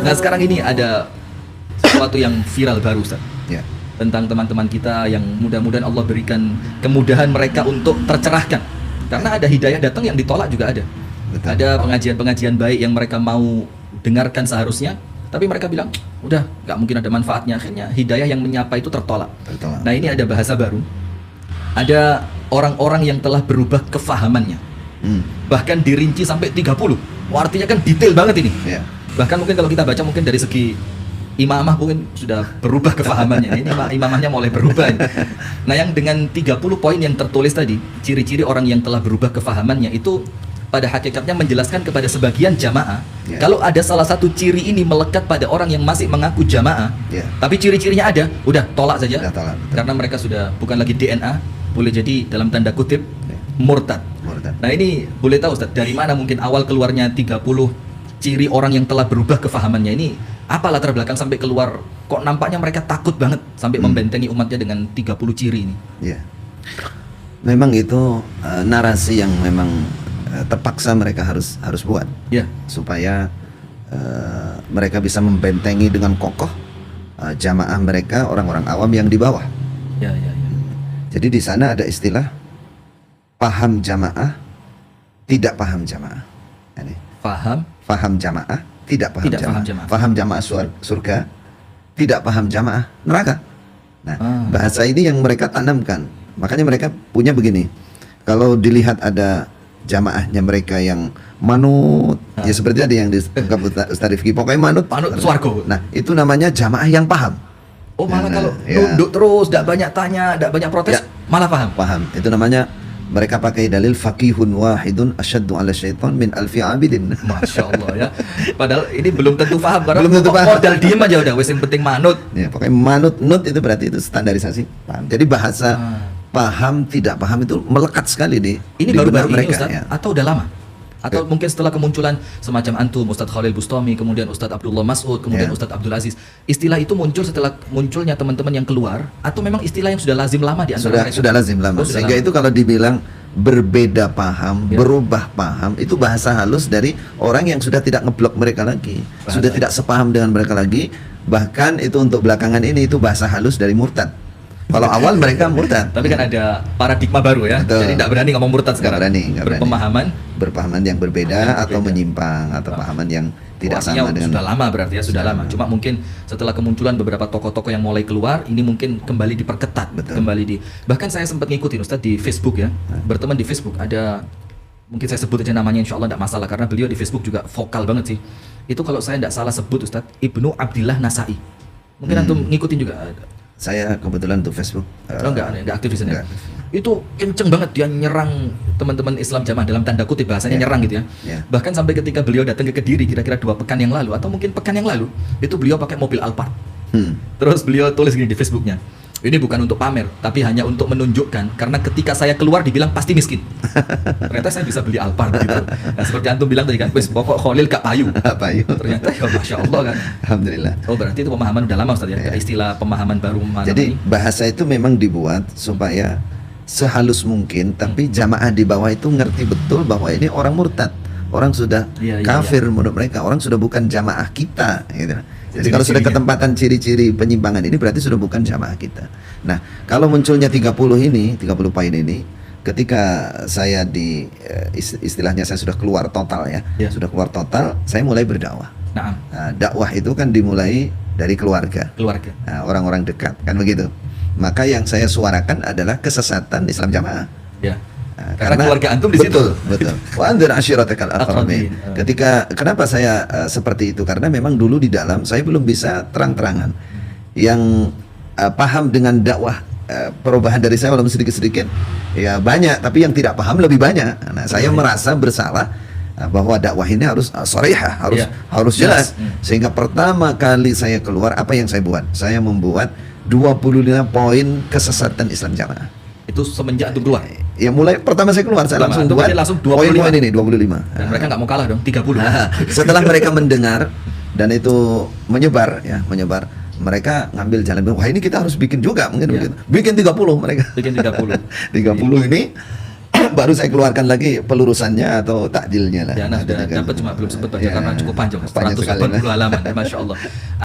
Nah sekarang ini ada sesuatu yang viral baru, Ustaz. Ya. Tentang teman-teman kita yang mudah-mudahan Allah berikan kemudahan mereka untuk tercerahkan. Karena ada hidayah datang yang ditolak juga ada. Betul. Ada pengajian-pengajian baik yang mereka mau dengarkan seharusnya, tapi mereka bilang, udah nggak mungkin ada manfaatnya. Akhirnya hidayah yang menyapa itu tertolak. Nah ini ada bahasa baru. Ada orang-orang yang telah berubah kefahamannya. Bahkan dirinci sampai 30. Artinya kan detail banget ini. Ya. Bahkan mungkin kalau kita baca mungkin dari segi imamah mungkin sudah berubah kefahamannya. Ini imamahnya mulai berubah. Nah yang dengan 30 poin yang tertulis tadi, ciri-ciri orang yang telah berubah kefahamannya itu pada hakikatnya menjelaskan kepada sebagian jamaah, kalau ada salah satu ciri ini melekat pada orang yang masih mengaku jamaah, tapi ciri-cirinya ada, udah tolak saja. Karena mereka sudah bukan lagi DNA, boleh jadi dalam tanda kutip murtad. Nah ini boleh tahu Ustaz, dari mana mungkin awal keluarnya 30 ciri orang yang telah berubah kefahamannya ini? Apa latar belakang sampai keluar, kok nampaknya mereka takut banget sampai membentengi umatnya dengan 30 ciri ini? Ya. Memang itu narasi yang memang terpaksa mereka harus buat, supaya mereka bisa membentengi dengan kokoh jamaah mereka, orang-orang awam yang di bawah. Jadi di sana ada istilah paham jamaah, tidak paham jamaah. Ini. Paham jamaah, tidak paham jamaah. Paham jamaah surga, tidak paham jamaah neraka. Nah, bahasa ini yang mereka tanamkan. Makanya mereka punya begini. Kalau dilihat ada jamaahnya mereka yang manut, ya seperti tadi yang diungkap Ustaz Rifki, pokoknya manut swargo. Nah, itu namanya jamaah yang paham. Oh, malah kalau nunduk terus, tidak banyak tanya, tidak banyak protes, malah paham. Paham. Itu namanya mereka pakai dalil faqihun wahidun asyaddu ala syaitan min alfi abidin. Masya Allah ya. Padahal ini belum tentu paham, karena belum tentu paham. Modal diem aja udah, wes yang penting manut. Ya, pokoknya manut, nut itu berarti itu standarisasi. Paham. Jadi bahasa paham tidak paham itu melekat sekali di ini baru-baru mereka, ini Ustaz, atau udah lama? Atau mungkin setelah kemunculan semacam antum, Ustadz Khalil Bustami, kemudian Ustadz Abdullah Mas'ud, kemudian Ustadz Abdul Aziz, istilah itu muncul setelah munculnya teman-teman yang keluar, atau memang istilah yang sudah lazim lama di antara mereka? Sudah lazim lama. Sehingga itu kalau dibilang berbeda paham, berubah paham, itu bahasa halus dari orang yang sudah tidak ngeblok mereka lagi, sudah tidak sepaham dengan mereka lagi. Bahkan itu untuk belakangan ini itu bahasa halus dari murtad. Kalau awal mereka murtad. Tapi kan ada paradigma baru ya. Betul. Jadi tidak berani ngomong murtad sekarang. Berpemahaman yang berbeda atau menyimpang atau pahaman yang tidak sama dengan. Sudah lama berarti ya, sudah lama. Cuma mungkin setelah kemunculan beberapa tokoh-tokoh yang mulai keluar, ini mungkin kembali diperketat, bahkan saya sempat ngikutin Ustadz di Facebook ya. Berteman di Facebook ada, mungkin saya sebut aja namanya, insya Allah tidak masalah karena beliau di Facebook juga vokal banget sih. Itu kalau saya tidak salah sebut Ustadz, Ibnu Abdillah Nasai. Mungkin antum ngikutin juga. Saya kebetulan untuk Facebook enggak aktif di sana. Itu kenceng banget dia nyerang teman-teman Islam jamaah, dalam tanda kutip bahasanya nyerang gitu ya. Bahkan sampai ketika beliau datang ke Kediri kira-kira 2 pekan yang lalu atau mungkin pekan yang lalu, itu beliau pakai mobil Alphard. Terus beliau tulis gini di Facebooknya, ini bukan untuk pamer, tapi hanya untuk menunjukkan karena ketika saya keluar dibilang pasti miskin. Ternyata saya bisa beli Alphard gitu. Nah, seperti antum bilang tadi kan, wes pokok Khalil gak payu. Ternyata ya Masya Allah kan. Alhamdulillah. Oh berarti itu pemahaman udah lama Ustaz ya, istilah pemahaman baru. Jadi bahasa itu memang dibuat supaya sehalus mungkin, tapi jamaah di bawah itu ngerti betul bahwa ini orang murtad, orang sudah kafir menurut mereka, orang sudah bukan jamaah kita gitu. Jadi kalau sudah ketempatan ciri-ciri penyimpangan ini berarti sudah bukan jamaah kita. Nah, kalau munculnya 30 poin ini, ketika saya istilahnya saya sudah keluar total ya. Sudah keluar total, saya mulai berdakwah. Nah, dakwah itu kan dimulai dari keluarga. Nah, orang-orang dekat, kan begitu. Maka yang saya suarakan adalah kesesatan Islam jamaah. Karena keluarga antum di situ. Betul. Wa anzir ashiratakal aqrabin. Kenapa saya seperti itu? Karena memang dulu di dalam saya belum bisa terang-terangan. Yang paham dengan dakwah perubahan dari saya walaupun sedikit-sedikit ya banyak, tapi yang tidak paham lebih banyak. Nah, saya merasa bersalah bahwa dakwah ini harus sharihah, harus jelas. Sehingga pertama kali saya keluar, apa yang saya buat? Saya membuat 25 poin kesesatan Islam jamaah. Itu semenjak antum keluar? Ya mulai pertama saya keluar, saya langsung buat poin-poin ini 25. Dan mereka nggak mau kalah dong, 30. Nah, setelah mereka mendengar dan itu menyebar, mereka ngambil jalan, wah ini kita harus bikin juga, mungkin begitu. Bikin 30 mereka. Bikin 30. 30 ini baru saya keluarkan lagi pelurusannya atau takjilnya lah. Ya, nah, dapat cuma belum sempat baca Ya. karena cukup panjang, Panjang sekali, 180 halaman, Masya Allah.